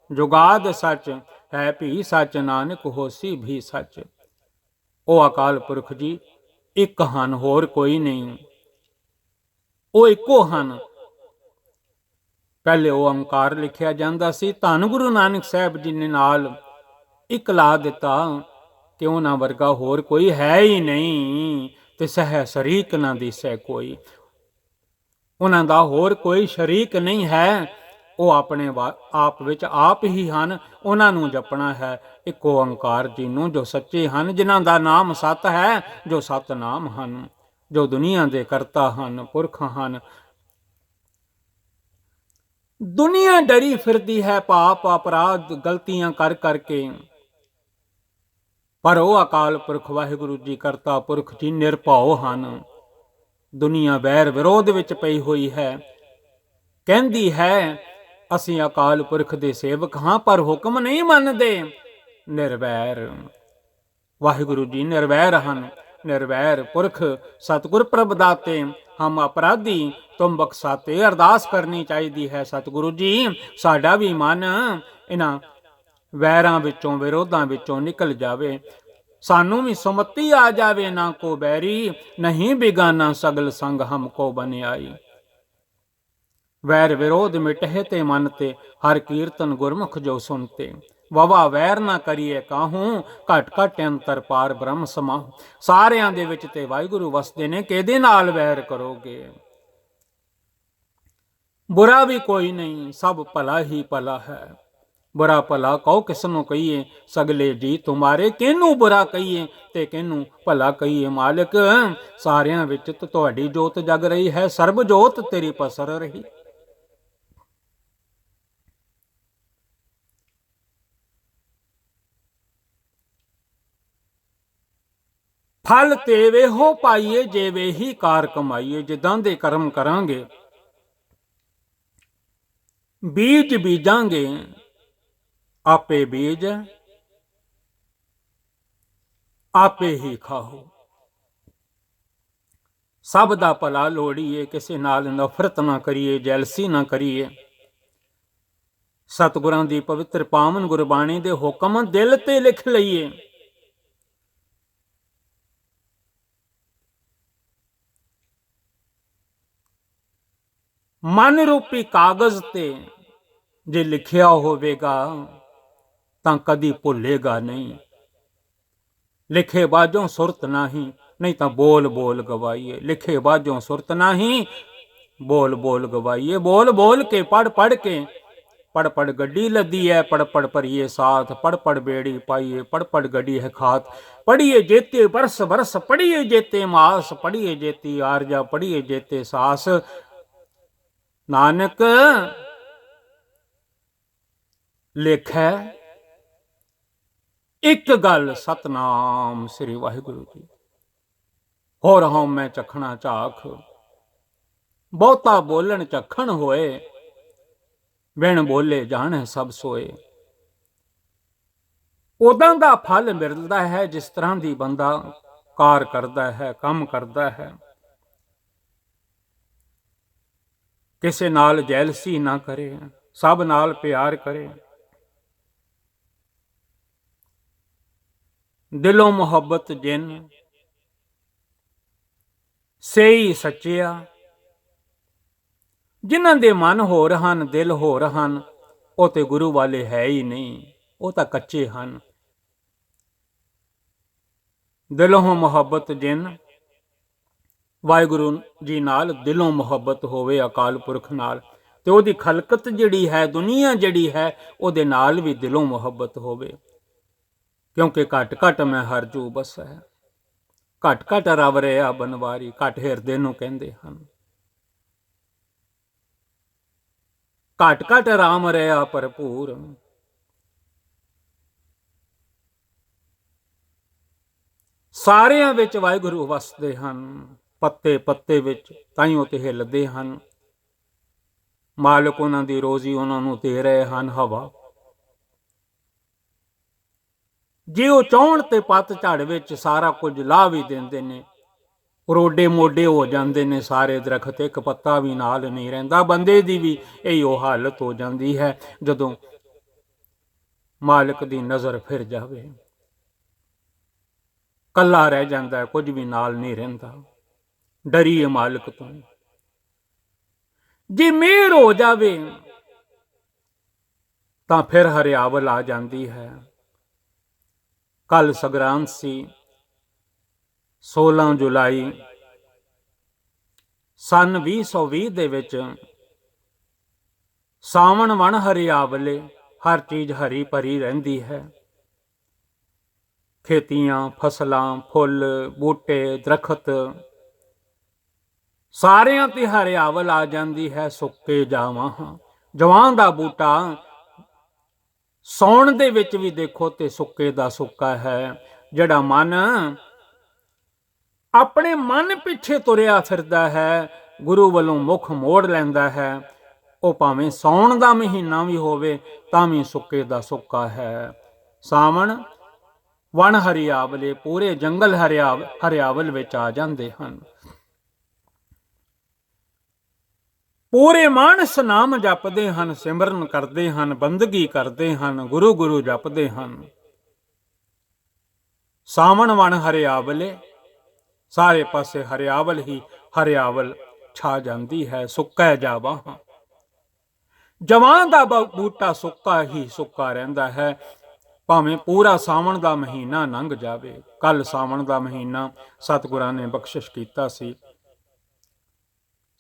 ਜੁਗਾਦ ਸਚ ਹੈ ਭੀ ਸਚ, ਨਾਨਕ ਹੋਸੀ ਵੀ ਸਚ। ਉਹ ਅਕਾਲ ਪੁਰਖ ਜੀ ਇੱਕ ਹਨ, ਹੋਰ ਕੋਈ ਨਹੀਂ। ਉਹ ਇੱਕੋ ਹਨ। ਪਹਿਲੇ ਓੰਕਾਰ ਲਿਖਿਆ ਜਾਂਦਾ ਸੀ। ਧੰਨ ਗੁਰੂ ਨਾਨਕ ਸਾਹਿਬ ਜੀ ਨੇ ਨਾਲ ਇੱਕ ਲਾ ਦਿੱਤਾ ਕਿ ਉਹਨਾਂ ਵਰਗਾ ਹੋਰ ਕੋਈ ਹੈ ਹੀ ਨਹੀਂ, ਤੇ ਸਹਿ ਸ਼ਰੀਕ ਨਾ ਦਿਸੈ ਕੋਈ। ਉਹਨਾਂ ਦਾ ਹੋਰ ਕੋਈ ਸ਼ਰੀਕ ਨਹੀਂ ਹੈ। ਉਹ ਆਪਣੇ ਆਪ ਵਿੱਚ ਆਪ ਹੀ ਹਨ। ਉਹਨਾਂ ਨੂੰ ਜਪਣਾ ਹੈ, ਇੱਕ ਓੰਕਾਰ ਜੀ ਨੂੰ, ਜੋ ਸੱਚੇ ਹਨ, ਜਿਨ੍ਹਾਂ ਦਾ ਨਾਮ ਸਤ ਹੈ, ਜੋ ਸਤਨਾਮ ਹਨ, ਜੋ ਦੁਨੀਆ ਦੇ ਕਰਤਾ ਹਨ, ਪੁਰਖ ਹਨ। ਦੁਨੀਆ ਡਰੀ ਫਿਰਦੀ ਹੈ ਪਾਪ ਅਪਰਾਧ ਗਲਤੀਆਂ ਕਰ ਕਰਕੇ, ਪਰ ਉਹ ਅਕਾਲ ਪੁਰਖ ਵਾਹਿਗੁਰੂ ਜੀ ਕਰਤਾ ਪੁਰਖ ਜੀ ਨਿਰਭਉ ਹਨ। ਦੁਨੀਆ ਵੈਰ ਵਿਰੋਧ ਵਿੱਚ ਪਈ ਹੋਈ ਹੈ, ਕਹਿੰਦੀ ਹੈ ਅਸੀਂ ਅਕਾਲ ਪੁਰਖ ਦੇ ਸੇਵਕ ਹਾਂ, ਪਰ ਹੁਕਮ ਨਹੀਂ ਮੰਨਦੇ। ਨਿਰਵੈਰ ਵਾਹਿਗੁਰੂ ਜੀ ਨਿਰਵੈਰ ਹਨ। ਨਿਰਵੈਰ ਪੁਰਖ ਸਤਿਗੁਰ ਪ੍ਰਭ ਦਾਤੇ, ਹਮ ਅਪਰਾਧੀ ਤੁਮ ਬਖਸ਼ਾਤੇ। ਅਰਦਾਸ ਕਰਨੀ ਚਾਹੀਦੀ ਹੈ, ਸਤਿਗੁਰੂ ਜੀ ਸਾਡਾ ਵੀ ਮਨ ਇਹਨਾਂ ਵੈਰਾਂ ਵਿੱਚੋਂ, ਵਿਰੋਧਾਂ ਵਿੱਚੋਂ ਨਿਕਲ ਜਾਵੇ। ਸਾਨੂੰ ਵੀ ਸੁਮਤੀ ਆ ਜਾਵੇ। ਨਾ ਕੋ ਬੈਰੀ ਨਹੀਂ ਬਿਗਾਨਾ, ਸਗਲ ਸੰਗ ਹਮ ਕੋ ਬਨਿਆਈ। ਵੈਰ ਵਿਰੋਧ ਮਿਟਹਿ ਤੇ ਮਨ ਤੇ, ਹਰ ਕੀਰਤਨ ਗੁਰਮੁਖ ਜੋ ਸੁਨਤੇ। ਵਵਾ ਵੈਰ ਨਾ ਕਰੀਏ ਕਾਹੂ, ਘਟ ਘਟ ਅੰਤਰ ਪਾਰ ਬ੍ਰਹਮ ਸਮਾਹੁ। ਸਾਰਿਆਂ ਦੇ ਵਿੱਚ ਤੇ ਵਾਹਿਗੁਰੂ ਵਸਦੇ ਨੇ, ਕਿਹਦੇ ਨਾਲ ਵੈਰ ਕਰੋਗੇ। ਬੁਰਾ ਵੀ ਕੋਈ ਨਹੀਂ, ਸਭ ਭਲਾ ਹੀ ਭਲਾ ਹੈ। बुरा भला कहो किसनों कहिए, सगले जी तुम्हारे किहनू बुरा कहिए ते किहनू भला कहिए। मालिक सारियां विच तुहाडी जोत जग रही है, सर्ब जोत तेरी पसर रही। फल तेवे हो पाइए जेवे ही कार कमाइए। जिदां दे कर्म करांगे, बीज बीजांगे, आपे बीज आपे ही खाओ। सब दा भला लोड़ीए, किसी नाल नफरत ना करिए, जैलसी ना करिए। सतगुरां दी पवित्र पावन गुरबाणी दे हुक्म दिल ते लिख लईए। मन रूपी कागज ते जे लिखिया होवेगा तां कदी भुलेगा नहीं। लिखे बाजों सुरत नाही, नहीं तां बोल बोल गवाइए। लिखे बाजों सुरत नाही, बोल बोल गवाइए। बोल बोल के पढ़ पढ़ के, पढ़ पढ़ गड्डी लदी है, पढ़ पढ़ भरिए साथ। पढ़ पढ़ बेड़ी पाइए, पढ़ पढ़ गड्डी है खात। पढ़िए जेते बरस बरस, पढ़िए जेते मास। पढ़िए जेती आरजा, पढ़िए जेते सास। नानक लेखै एक गल सतनाम श्री वाहिगुरु जी। हो रहा मैं चखना झाख, बहुता बोलन चखण होए। बिन बोले जाने सब सोए। उदां दा फल मिलदा है जिस तरह दी बंदा कार करदा है, काम करदा है। किसे नाल जैलसी ना करे, सब नाल प्यार करे। दिलों मुहब्बत जिन सेई सच्चिया। जिन्हां दे मन होर हन, दिल होर हन, ਉਹ ਤੇ ਗੁਰੂ ਵਾਲੇ ਹੈ ਹੀ ਨਹੀਂ, ਉਹ ਤਾਂ ਕੱਚੇ ਹਨ। ਦਿਲੋਂ ਮੁਹੱਬਤ ਜਿਨ ਵਾਹਿਗੁਰੂ ਜੀ ਨਾਲ ਦਿਲੋਂ ਮੁਹੱਬਤ ਹੋਵੇ, ਅਕਾਲ ਪੁਰਖ ਨਾਲ, ਤੇ ਉਹਦੀ ਖਲਕਤ ਜਿਹੜੀ ਹੈ, ਦੁਨੀਆ ਜਿਹੜੀ ਹੈ, ਉਹਦੇ ਨਾਲ ਵੀ ਦਿਲੋਂ ਮੁਹੱਬਤ ਹੋਵੇ। ਕਿਉਂਕਿ ਘਟ ਘਟ ਮੈਂ ਹਰ ਜੂ ਬਸ ਹੈ। ਘਟ ਘਟ ਰਵ ਰਿਹਾ ਬਨਵਾਰੀ, ਘਟ ਹਿਰਦੇ ਨੂੰ ਕਹਿੰਦੇ ਹਨ। ਘਟ ਘਟ ਰਾਮ ਰਿਹਾ ਭਰਪੂਰ। ਸਾਰਿਆਂ ਵਿੱਚ ਵਾਹਿਗੁਰੂ ਵਸਦੇ ਹਨ, ਪੱਤੇ ਪੱਤੇ ਵਿੱਚ, ਤਾਈਓ ਤੇ ਹਿੱਲਦੇ ਹਨ। ਮਾਲਕ ਉਹਨਾਂ ਦੀ ਰੋਜ਼ੀ ਉਹਨਾਂ ਨੂੰ ਦੇ ਰਹੇ ਹਨ ਹਵਾ। ਜੇ ਉਹ ਚਾਹੁਣ ਤੇ ਪੱਤ ਝੜ ਵਿੱਚ ਸਾਰਾ ਕੁਝ ਲਾ ਵੀ ਦਿੰਦੇ ਨੇ, ਰੋਡੇ ਮੋਢੇ ਹੋ ਜਾਂਦੇ ਨੇ ਸਾਰੇ ਦਰਖਤ, ਇੱਕ ਪੱਤਾ ਵੀ ਨਾਲ ਨਹੀਂ ਰਹਿੰਦਾ। ਬੰਦੇ ਦੀ ਵੀ ਇਹੋ ਹਾਲਤ ਹੋ ਜਾਂਦੀ ਹੈ ਜਦੋਂ ਮਾਲਕ ਦੀ ਨਜ਼ਰ ਫਿਰ ਜਾਵੇ, ਕੱਲਾ ਰਹਿ ਜਾਂਦਾ, ਕੁਝ ਵੀ ਨਾਲ ਨਹੀਂ ਰਹਿੰਦਾ। ਡਰੀਏ ਮਾਲਕ ਤੋਂ। ਜੇ ਮਿਹਰ ਹੋ ਜਾਵੇ ਤਾਂ ਫਿਰ ਹਰਿਆਵਲ ਆ ਜਾਂਦੀ ਹੈ। ਕੱਲ ਸੰਗਰਾਂਦ ਸੀ, 16 ਜੁਲਾਈ ਸਨ 2020 ਦੇ ਵਿੱਚ। ਸਾਵਣ ਵਣ ਹਰਿਆਵਲੇ, ਹਰ ਚੀਜ਼ ਹਰੀ ਭਰੀ ਰਹਿੰਦੀ ਹੈ। ਖੇਤੀਆਂ, ਫਸਲਾਂ, ਫੁੱਲ, ਬੂਟੇ, ਦਰਖਤ, ਸਾਰਿਆਂ ਤੇ ਹਰਿਆਵਲ ਆ ਜਾਂਦੀ ਹੈ। ਸੁੱਕੇ ਜਾਵਾਂ ਜਵਾਂ ਦਾ ਬੂਟਾ ਸੌਣ ਦੇ ਵਿੱਚ ਵੀ ਦੇਖੋ ਤੇ ਸੁੱਕੇ ਦਾ ਸੁੱਕਾ ਹੈ। ਜਿਹੜਾ ਮਨ ਆਪਣੇ ਮਨ ਪਿੱਛੇ ਤੁਰਿਆ ਫਿਰਦਾ ਹੈ, ਗੁਰੂ ਵੱਲੋਂ ਮੁਖ ਮੋੜ ਲੈਂਦਾ ਹੈ, ਉਹ ਭਾਵੇਂ ਸੌਣ ਦਾ ਮਹੀਨਾ ਵੀ ਹੋਵੇ ਤਾਂ ਵੀ ਸੁੱਕੇ ਦਾ ਸੁੱਕਾ ਹੈ। ਸਾਵਣ ਵਣ ਹਰਿਆਵਲੇ, ਪੂਰੇ ਜੰਗਲ ਹਰਿਆਵਲ ਵਿੱਚ ਆ ਜਾਂਦੇ ਹਨ। ਪੂਰੇ ਮਾਨਸ ਨਾਮ ਜਪਦੇ ਹਨ, ਸਿਮਰਨ ਕਰਦੇ ਹਨ, ਬੰਦਗੀ ਕਰਦੇ ਹਨ, ਗੁਰੂ ਗੁਰੂ ਜਪਦੇ ਹਨ। ਸਾਵਣ ਵਣ ਹਰਿਆਵਲੇ, ਸਾਰੇ ਪਾਸੇ ਹਰਿਆਵਲ ਹੀ ਹਰਿਆਵਲ ਛਾ ਜਾਂਦੀ ਹੈ। ਸੁੱਕਾ ਜਾਵਾਂ ਜਵਾਂ ਦਾ ਬੂਟਾ ਸੁੱਕਾ ਹੀ ਸੁੱਕਾ ਰਹਿੰਦਾ ਹੈ, ਭਾਵੇਂ ਪੂਰਾ ਸਾਵਣ ਦਾ ਮਹੀਨਾ ਲੰਘ ਜਾਵੇ। ਕੱਲ ਸਾਵਣ ਦਾ ਮਹੀਨਾ ਸਤਿਗੁਰਾਂ ਨੇ ਬਖਸ਼ਿਸ਼ ਕੀਤਾ ਸੀ।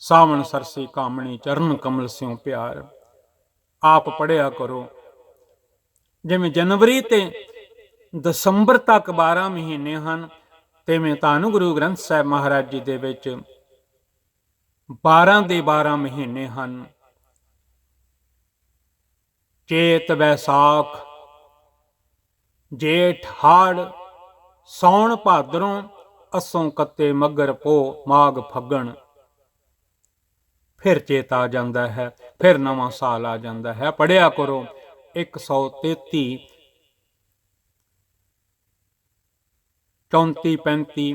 ਸਾਵਣ ਸਰਸੀ ਕਾਮਣੀ ਚਰਨ ਕਮਲ ਸਿਉ ਪਿਆਰ। ਆਪ ਪੜਿਆ ਕਰੋ, ਜਿਵੇਂ ਜਨਵਰੀ ਤੇ ਦਸੰਬਰ ਤੱਕ 12 ਮਹੀਨੇ ਹਨ, ਤਿਵੇਂ ਧੰਨ ਗੁਰੂ ਗ੍ਰੰਥ ਸਾਹਿਬ ਮਹਾਰਾਜ ਜੀ ਦੇ ਵਿੱਚ 12 ਦੇ 12 ਮਹੀਨੇ ਹਨ। ਚੇਤ ਵੈਸਾਖ ਜੇਠ ਹਾੜ ਸੌਣ ਭਾਦਰੋਂ ਅੱਸੋਂ ਕੱਤੇ ਮੱਘਰ ਪੋਹ ਮਾਘ ਫੱਗਣ। ਫਿਰ ਚੇਤ ਆ ਜਾਂਦਾ ਹੈ, ਫਿਰ ਨਵਾਂ ਸਾਲ ਆ ਜਾਂਦਾ ਹੈ। ਪੜ੍ਹਿਆ ਕਰੋ 133 34 35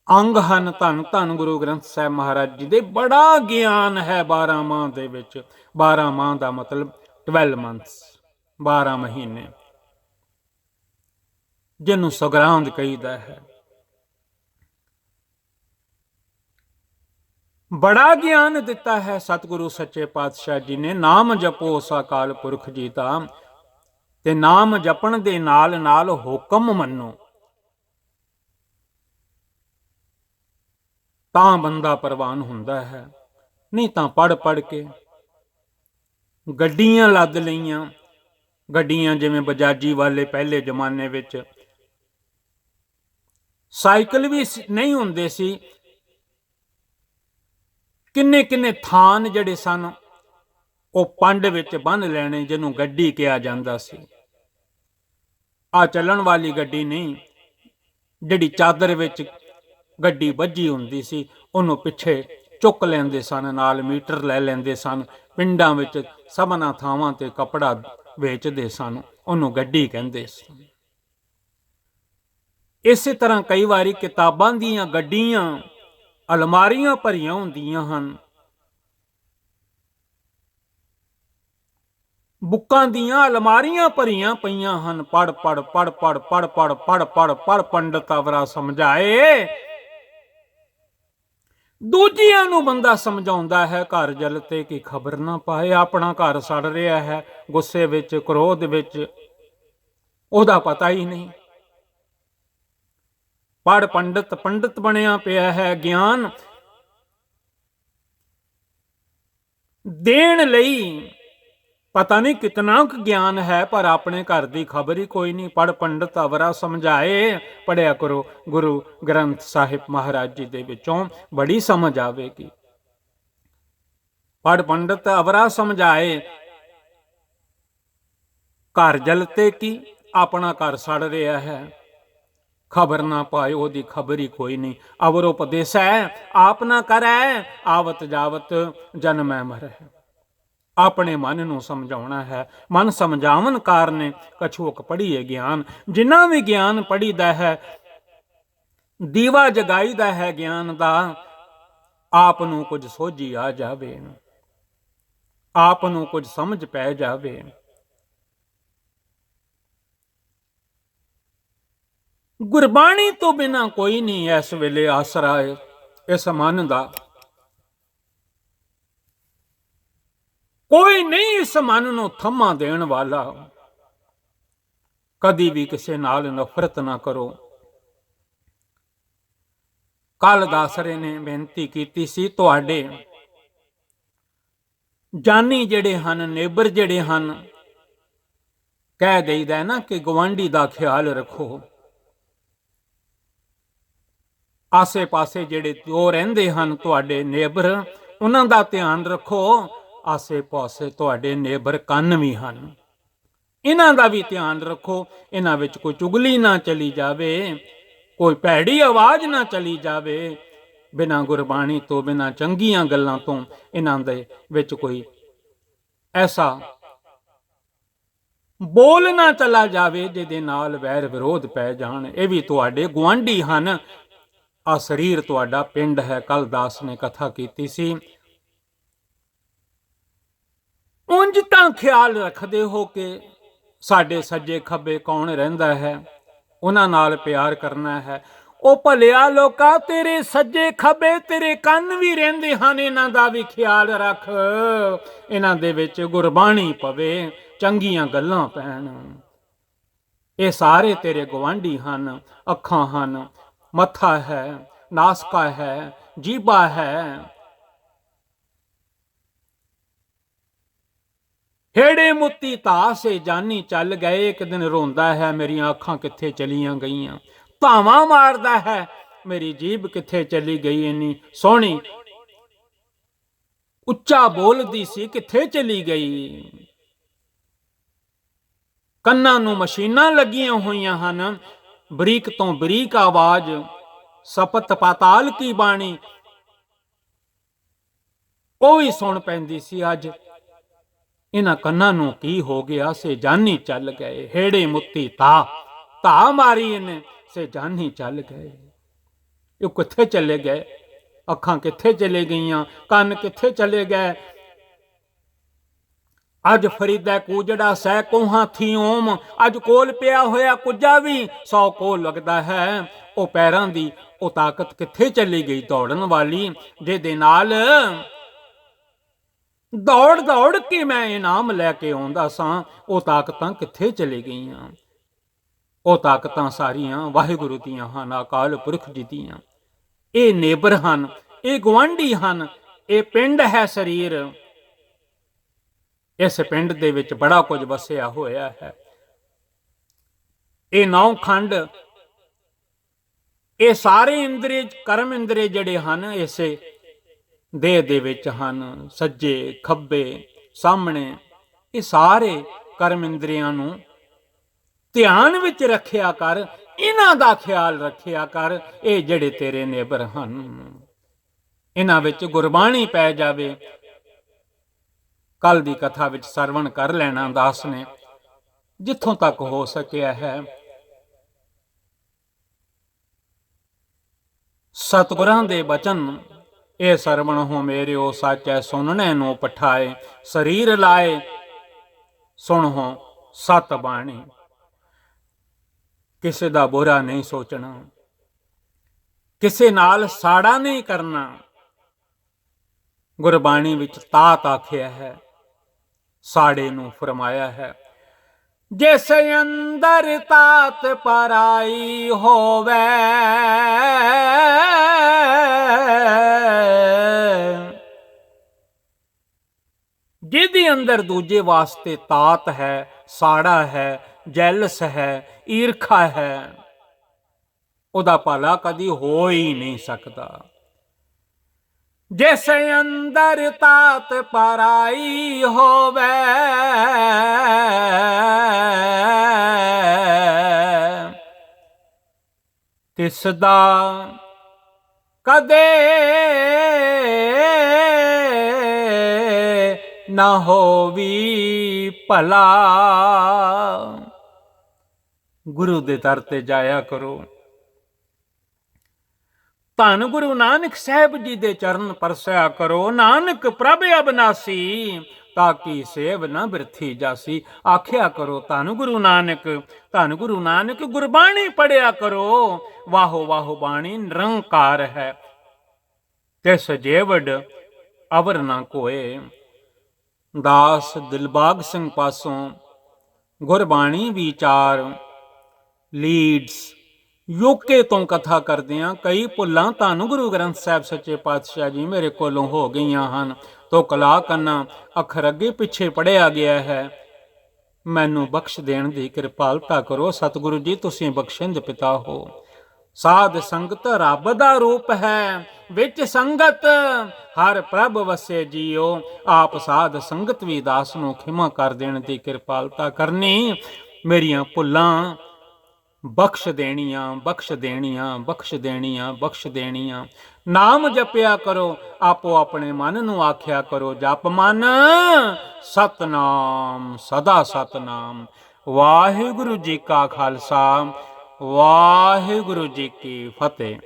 ਅੰਗ ਹਨ ਧੰਨ ਧੰਨ ਗੁਰੂ ਗ੍ਰੰਥ ਸਾਹਿਬ ਮਹਾਰਾਜ ਜੀ ਦੇ। ਬੜਾ ਗਿਆਨ ਹੈ 12 ਮਾਹ ਦੇ ਵਿੱਚ। 12 ਮਾਹ ਦਾ ਮਤਲਬ 12 ਮੰਥਸ, 12 ਮਹੀਨੇ, ਜਿਹਨੂੰ ਸੰਗਰਾਂਦ ਕਹੀਦਾ ਹੈ। ਬੜਾ ਗਿਆਨ ਦਿੱਤਾ ਹੈ ਸਤਿਗੁਰੂ ਸੱਚੇ ਪਾਤਸ਼ਾਹ ਜੀ ਨੇ। ਨਾਮ ਜਪੋ ਉਸ ਅਕਾਲ ਪੁਰਖ ਜੀ ਦਾ, ਤੇ ਨਾਮ ਜਪਣ ਦੇ ਨਾਲ ਨਾਲ ਹੁਕਮ ਮੰਨੋ, ਤਾਂ ਬੰਦਾ ਪ੍ਰਵਾਨ ਹੁੰਦਾ ਹੈ। ਨਹੀਂ ਤਾਂ ਪੜ੍ਹ ਪੜ੍ਹ ਕੇ ਗੱਡੀਆਂ ਲੱਦ ਲਈਆਂ। ਗੱਡੀਆਂ ਜਿਵੇਂ ਬਜਾਜੀ ਵਾਲੇ ਪਹਿਲੇ ਜ਼ਮਾਨੇ ਵਿੱਚ, ਸਾਈਕਲ ਵੀ ਨਹੀਂ ਹੁੰਦੇ ਸੀ। ਕਿੰਨੇ ਕਿੰਨੇ ਥਾਨ ਜਿਹੜੇ ਸਨ ਉਹ ਪੰਡ ਵਿੱਚ ਬੰਨ੍ਹ ਲੈਣੇ, ਜਿਹਨੂੰ ਗੱਡੀ ਕਿਹਾ ਜਾਂਦਾ ਸੀ। ਆ ਚੱਲਣ ਵਾਲੀ ਗੱਡੀ ਨਹੀਂ, ਜਿਹੜੀ ਚਾਦਰ ਵਿੱਚ ਗੱਡੀ ਵੱਜੀ ਹੁੰਦੀ ਸੀ, ਉਹਨੂੰ ਪਿੱਛੇ ਚੁੱਕ ਲੈਂਦੇ ਸਨ, ਨਾਲ ਮੀਟਰ ਲੈ ਲੈਂਦੇ ਸਨ। ਪਿੰਡਾਂ ਵਿੱਚ ਸਭਨਾਂ ਥਾਵਾਂ ਤੇ ਕੱਪੜਾ ਵੇਚਦੇ ਸਨ, ਉਹਨੂੰ ਗੱਡੀ ਕਹਿੰਦੇ ਸਨ। ਇਸੇ ਤਰ੍ਹਾਂ ਕਈ ਵਾਰੀ ਕਿਤਾਬਾਂ ਦੀਆਂ ਗੱਡੀਆਂ, ਅਲਮਾਰੀਆਂ ਭਰੀਆਂ ਹੁੰਦੀਆਂ ਹਨ। ਬੁੱਕਾਂ ਦੀਆਂ ਅਲਮਾਰੀਆਂ ਭਰੀਆਂ ਪਈਆਂ ਹਨ। ਪੜ ਪੜ ਪੜ ਪੜ ਪੜ ਪੜ ਪੜ ਪੜ ਪੜ ਪੰਡਤ ਅਵਰਾ ਸਮਝਾਏ। ਦੂਜਿਆਂ ਨੂੰ ਬੰਦਾ ਸਮਝਾਉਂਦਾ ਹੈ ਘਰ ਜਲਤੇ ਕੀ ਖਬਰ ਨਾ ਪਾਏ। ਆਪਣਾ ਘਰ ਸੜ ਰਿਹਾ ਹੈ, ਗੁੱਸੇ ਵਿੱਚ, ਕ੍ਰੋਧ ਵਿੱਚ, ਉਹਦਾ ਪਤਾ ਹੀ ਨਹੀਂ। ਪੜ ਪੰਡਤ ਪੰਡਤ ਬਣਿਆ ਪਿਆ ਹੈ। ਗਿਆਨ ਦੇਣ ਲਈ ਪਤਾ ਨਹੀਂ ਕਿਤਨਾ ਕੁ ਗਿਆਨ ਹੈ, ਪਰ ਆਪਣੇ ਘਰ ਦੀ ਖਬਰ ਹੀ ਕੋਈ ਨਹੀਂ। ਪੜ ਪੰਡਤ ਅਵਰਾ ਸਮਝਾਏ। ਪੜਿਆ ਕਰੋ ਗੁਰੂ ਗ੍ਰੰਥ ਸਾਹਿਬ ਮਹਾਰਾਜ ਜੀ ਦੇ ਵਿੱਚੋਂ, ਬੜੀ ਸਮਝ ਆਵੇਗੀ। ਪੜ ਪੰਡਤ ਅਵਰਾ ਸਮਝਾਏ। ਘਰ ਜਲਤੇ ਕੀ, ਆਪਣਾ ਘਰ ਸੜ ਰਿਹਾ ਹੈ, ਖਬਰ ਨਾ ਪਾਏ, ਉਹਦੀ ਖਬਰ ਹੀ ਕੋਈ ਨਹੀਂ। ਅਵਰ ਉਪਦੇਸ ਹੈ ਆਪ ਨਾ ਕਰੈ, ਆਵਤ ਜਾਵਤ ਜਨਮੈ ਮਰੈ। ਆਪਣੇ ਮਨ ਨੂੰ ਸਮਝਾਉਣਾ ਹੈ। ਮਨ ਸਮਝਾਵਨ ਕਾਰਨ ਕਛੂਕ ਪੜ੍ਹੀਏ ਗਿਆਨ। ਜਿੰਨਾ ਵੀ ਗਿਆਨ ਪੜ੍ਹੀਦਾ ਹੈ, ਦੀਵਾ ਜਗਾਈਦਾ ਹੈ ਗਿਆਨ ਦਾ, ਆਪ ਨੂੰ ਕੁਝ ਸੋਝੀ ਆ ਜਾਵੇ, ਆਪ ਨੂੰ ਕੁਝ ਸਮਝ ਪੈ ਜਾਵੇ। ਗੁਰਬਾਣੀ ਤੋਂ ਬਿਨਾਂ ਕੋਈ ਨਹੀਂ ਇਸ ਵੇਲੇ ਆਸਰਾ ਇਸ ਮਨ ਦਾ। ਕੋਈ ਨਹੀਂ ਇਸ ਮਨ ਨੂੰ ਥੰਮਾ ਦੇਣ ਵਾਲਾ। ਕਦੀ ਵੀ ਕਿਸੇ ਨਾਲ ਨਫ਼ਰਤ ਨਾ ਕਰੋ। ਕੱਲ ਦਾਸਰੇ ਨੇ ਬੇਨਤੀ ਕੀਤੀ ਸੀ, ਤੁਹਾਡੇ ਜਾਨੀ ਜਿਹੜੇ ਹਨ, ਨੇਬਰ ਜਿਹੜੇ ਹਨ, ਕਹਿ ਦੇਈਦਾ ਨਾ ਕਿ ਗਵਾਂਢੀ ਦਾ ਖਿਆਲ ਰੱਖੋ। ਆਸੇ ਪਾਸੇ ਜਿਹੜੇ ਜੋ ਰਹਿੰਦੇ ਹਨ ਤੁਹਾਡੇ ਨੇਬਰ, ਉਹਨਾਂ ਦਾ ਧਿਆਨ ਰੱਖੋ। ਆਸੇ ਪਾਸੇ ਤੁਹਾਡੇ ਨੇਬਰ ਕੰਨ ਵੀ ਹਨ, ਇਹਨਾਂ ਦਾ ਵੀ ਧਿਆਨ ਰੱਖੋ। ਇਹਨਾਂ ਵਿੱਚ ਕੋਈ ਚੁਗਲੀ ਨਾ ਚਲੀ ਜਾਵੇ, ਕੋਈ ਭੈੜੀ ਆਵਾਜ਼ ਨਾ ਚਲੀ ਜਾਵੇ। ਬਿਨਾਂ ਗੁਰਬਾਣੀ ਤੋਂ, ਬਿਨਾਂ ਚੰਗੀਆਂ ਗੱਲਾਂ ਤੋਂ ਇਹਨਾਂ ਦੇ ਵਿੱਚ ਕੋਈ ਐਸਾ ਬੋਲ ਨਾ ਚਲਾ ਜਾਵੇ ਜਿਹਦੇ ਨਾਲ ਵੈਰ ਵਿਰੋਧ ਪੈ ਜਾਣ। ਇਹ ਵੀ ਤੁਹਾਡੇ ਗੁਆਂਢੀ ਹਨ। ਆ ਸਰੀਰ ਤੁਹਾਡਾ ਪਿੰਡ ਹੈ। ਕੱਲ ਦਾਸ ਨੇ ਕਥਾ ਕੀਤੀ ਸੀ। ਉਂਝ ਤਾਂ ਖਿਆਲ ਰੱਖਦੇ ਹੋ ਕਿ ਸਾਡੇ ਸੱਜੇ ਖੱਬੇ ਕੌਣ ਰਹਿੰਦਾ ਹੈ, ਉਹਨਾਂ ਨਾਲ ਪਿਆਰ ਕਰਨਾ ਹੈ। ਉਹ ਭਲਿਆ ਲੋਕਾ, ਤੇਰੇ ਸੱਜੇ ਖੱਬੇ ਤੇਰੇ ਕੰਨ ਵੀ ਰਹਿੰਦੇ ਹਨ, ਇਹਨਾਂ ਦਾ ਵੀ ਖਿਆਲ ਰੱਖ। ਇਹਨਾਂ ਦੇ ਵਿੱਚ ਗੁਰਬਾਣੀ ਪਵੇ, ਚੰਗੀਆਂ ਗੱਲਾਂ ਪੈਣ। ਇਹ ਸਾਰੇ ਤੇਰੇ ਗੁਆਂਢੀ ਹਨ। ਅੱਖਾਂ ਹਨ, ਮੱਥਾ ਹੈ, ਨਾਸਕਾ ਹੈ, ਜੀਭਾ ਹੈ। ਹੇੜੇ ਮੁੱਤੀ ਧਾ ਸੇ ਜਾਨੀ ਚੱਲ ਗਏ। ਇੱਕ ਦਿਨ ਰੋਂਦਾ ਹੈ, ਮੇਰੀਆਂ ਅੱਖਾਂ ਕਿੱਥੇ ਚਲੀਆਂ ਗਈਆਂ। ਧਾਵਾਂ ਮਾਰਦਾ ਹੈ, ਮੇਰੀ ਜੀਭ ਕਿੱਥੇ ਚਲੀ ਗਈ। ਇੰਨੀ ਸੋਹਣੀ ਉੱਚਾ ਬੋਲਦੀ ਸੀ, ਕਿੱਥੇ ਚਲੀ ਗਈ। ਕੰਨਾਂ ਨੂੰ ਮਸ਼ੀਨਾਂ ਲੱਗੀਆਂ ਹੋਈਆਂ ਹਨ, ਬਰੀਕ ਤੋਂ ਬਰੀਕ ਆਵਾਜ਼, ਸਪਤ ਪਾਤਾਲ ਕੀ ਬਾਣੀ ਉਹ ਵੀ ਸੁਣ ਪੈਂਦੀ ਸੀ। ਅੱਜ ਇਹਨਾਂ ਕੰਨਾਂ ਨੂੰ ਕੀ ਹੋ ਗਿਆ, ਸੇ ਜਾਨੀ ਚੱਲ ਗਏ। ਹੇੜੇ ਮੁੱਤੀ ਧਾ ਮਾਰੀ ਇਹਨੇ, ਸੇ ਜਾਨੀ ਚੱਲ ਗਏ। ਇਹ ਕਿੱਥੇ ਚਲੇ ਗਏ? ਅੱਖਾਂ ਕਿੱਥੇ ਚਲੇ ਗਈਆਂ? ਕੰਨ ਕਿੱਥੇ ਚਲੇ ਗਏ? ਅੱਜ ਫਰੀਦਾ ਕੂਜੜਾ ਸਹਿ ਕੋਹਾਂ ਥੀ ਓਮ। ਅੱਜ ਕੋਲ ਪਿਆ ਹੋਇਆ ਕੁੱਜਾ ਵੀ 100 ਕੋਲ ਲੱਗਦਾ ਹੈ। ਉਹ ਪੈਰਾਂ ਦੀ ਉਹ ਤਾਕਤ ਕਿੱਥੇ ਚਲੀ ਗਈ ਦੌੜਨ ਵਾਲੀ, ਜਿਹਦੇ ਨਾਲ ਦੌੜ ਕੇ ਮੈਂ ਇਨਾਮ ਲੈ ਕੇ ਆਉਂਦਾ ਸਾਂ। ਉਹ ਤਾਕਤਾਂ ਕਿੱਥੇ ਚਲੀ ਗਈਆਂ? ਉਹ ਤਾਕਤਾਂ ਸਾਰੀਆਂ ਵਾਹਿਗੁਰੂ ਦੀਆਂ ਹਨ, ਅਕਾਲ ਪੁਰਖ ਜੀ ਦੀਆਂ। ਇਹ ਨੇਬਰ ਹਨ, ਇਹ ਗੁਆਂਢੀ ਹਨ, ਇਹ ਪਿੰਡ ਹੈ ਸਰੀਰ। ਇਸ ਪਿੰਡ ਦੇ ਵਿੱਚ ਬੜਾ ਕੁਝ ਵਸਿਆ ਹੋਇਆ ਹੈ। ਇਹ 9 ਖੰਡ, ਇਹ ਸਾਰੇ ਇੰਦਰੀ ਕਰਮ ਇੰਦਰੀ ਜਿਹੜੇ ਹਨ ਇਸੇ ਦੇਹ ਦੇ ਵਿੱਚ ਹਨ। ਸੱਜੇ ਖੱਬੇ ਸਾਹਮਣੇ, ਇਹ ਸਾਰੇ ਕਰਮ ਇੰਦਰੀਆਂ ਨੂੰ ਧਿਆਨ ਵਿੱਚ ਰੱਖਿਆ ਕਰ, ਇਹਨਾਂ ਦਾ ਖਿਆਲ ਰੱਖਿਆ ਕਰ। ਇਹ ਜਿਹੜੇ ਤੇਰੇ ਨੇਬਰ ਹਨ, ਇਹਨਾਂ ਵਿੱਚ ਗੁਰਬਾਣੀ ਪੈ ਜਾਵੇ। ਕੱਲ ਦੀ ਕਥਾ ਵਿੱਚ ਸਰਵਣ ਕਰ ਲੈਣਾ ਦਾਸ ਨੇ, ਜਿੱਥੋਂ ਤੱਕ ਹੋ ਸਕਿਆ ਹੈ। ਸਤਿਗੁਰਾਂ ਦੇ ਬਚਨ, ਇਹ ਸਰਵਣ ਹੋ ਮੇਰਿਓ ਸਾਚੈ ਸੁਣਨੇ ਨੂੰ ਪਠਾਏ। ਸਰੀਰ ਲਾਏ ਸੁਣੋ ਸਤ ਬਾਣੀ। ਕਿਸੇ ਦਾ ਬੁਰਾ ਨਹੀਂ ਸੋਚਣਾ, ਕਿਸੇ ਨਾਲ ਸਾੜਾ ਨਹੀਂ ਕਰਨਾ। ਗੁਰਬਾਣੀ ਵਿੱਚ ਤਾਤ ਆਖਿਆ ਹੈ, ਸਾੜੇ ਨੂੰ ਫਰਮਾਇਆ ਹੈ। ਜਿਸ ਅੰਦਰ ਤਾਤ ਪਰਾਈ ਹੋਵੇ, ਜਿਹਦੇ ਅੰਦਰ ਦੂਜੇ ਵਾਸਤੇ ਤਾਤ ਹੈ, ਸਾੜਾ ਹੈ, ਜੈਲਸ ਹੈ, ਈਰਖਾ ਹੈ, ਉਹਦਾ ਭਲਾ ਕਦੀ ਹੋ ਹੀ ਨਹੀਂ ਸਕਦਾ। ਜਿਸ ਅੰਦਰ ਤਾਤ ਪਰਾਈ ਹੋਵੇ, ਤਿਸ ਦਾ ਕਦੇ ਨਾ ਹੋਵੀ ਭਲਾ। ਗੁਰੂ ਦੇ ਦਰ ਤੇ ਜਾਇਆ ਕਰੋ। ਧੰਨ ਗੁਰੂ ਨਾਨਕ ਸਾਹਿਬ ਜੀ ਦੇ ਚਰਨ ਪਰਸਿਆ ਕਰੋ। ਨਾਨਕ ਪ੍ਰਭ ਅਬਨਾਸੀ, ਤਾਕੀ ਸੇਵ ਨਾ ਬਿਰਥੀ ਜਾਸੀ। ਆਖਿਆ ਕਰੋ ਧੰਨ ਗੁਰੂ ਨਾਨਕ, ਧੰਨ ਗੁਰੂ ਨਾਨਕ। ਗੁਰਬਾਣੀ ਪੜਿਆ ਕਰੋ। ਵਾਹੋ ਵਾਹੋ ਬਾਣੀ ਨਿਰੰਕਾਰ ਹੈ, ਤਿਸ ਜੇਵੜ ਅਵਰ ਨਾ ਕੋਏ। ਦਾਸ ਦਿਲਬਾਗ ਸਿੰਘ ਪਾਸੋਂ ਗੁਰਬਾਣੀ ਵਿਚਾਰ ਲੀਡਸ ਯੂਕੇ ਤੋਂ ਕਥਾ ਕਰਦਿਆਂ ਕਈ ਭੁੱਲਾਂ ਧੰਨ ਗੁਰੂ ਗ੍ਰੰਥ ਸਾਹਿਬ ਸੱਚੇ ਪਾਤਸ਼ਾਹ ਜੀ ਮੇਰੇ ਕੋਲੋਂ ਹੋ ਗਈਆਂ ਹਨ। ਤੋ ਕਲਾ ਕੰਨਾ ਅੱਖਰ ਅੱਗੇ ਪਿੱਛੇ ਪੜਿਆ ਗਿਆ ਹੈ। ਮੈਨੂੰ ਬਖਸ਼ ਦੇਣ ਦੀ ਕਿਰਪਾਲਤਾ ਕਰੋ। ਸਤਿਗੁਰੂ ਜੀ ਤੁਸੀਂ ਬਖਸ਼ਿੰਦ ਪਿਤਾ ਹੋ। ਸਾਧ ਸੰਗਤ ਰੱਬ ਦਾ ਰੂਪ ਹੈ, ਵਿੱਚ ਸੰਗਤ ਹਰ ਪ੍ਰਭ ਵਸੇ ਜੀਓ। ਆਪ ਸਾਧ ਸੰਗਤ ਵੀ ਦਾਸ ਨੂੰ ਖਿਮਾ ਕਰ ਦੇਣ ਦੀ ਕਿਰਪਾਲਤਾ ਕਰਨੀ। ਮੇਰੀਆਂ ਭੁੱਲਾਂ ਬਖਸ਼ ਦੇਣੀਆਂ, ਬਖਸ਼ ਦੇਣੀਆਂ, ਬਖਸ਼ ਦੇਣੀਆਂ, ਬਖਸ਼ ਦੇਣੀਆਂ। ਨਾਮ ਜਪਿਆ ਕਰੋ। ਆਪੋ ਆਪਣੇ ਮਨ ਨੂੰ ਆਖਿਆ ਕਰੋ, ਜਪ ਮਨ ਸਤਨਾਮ ਸਦਾ ਸਤਨਾਮ। ਵਾਹਿਗੁਰੂ ਜੀ ਕਾ ਖਾਲਸਾ, ਵਾਹਿਗੁਰੂ ਜੀ ਕੀ ਫਤਿਹ।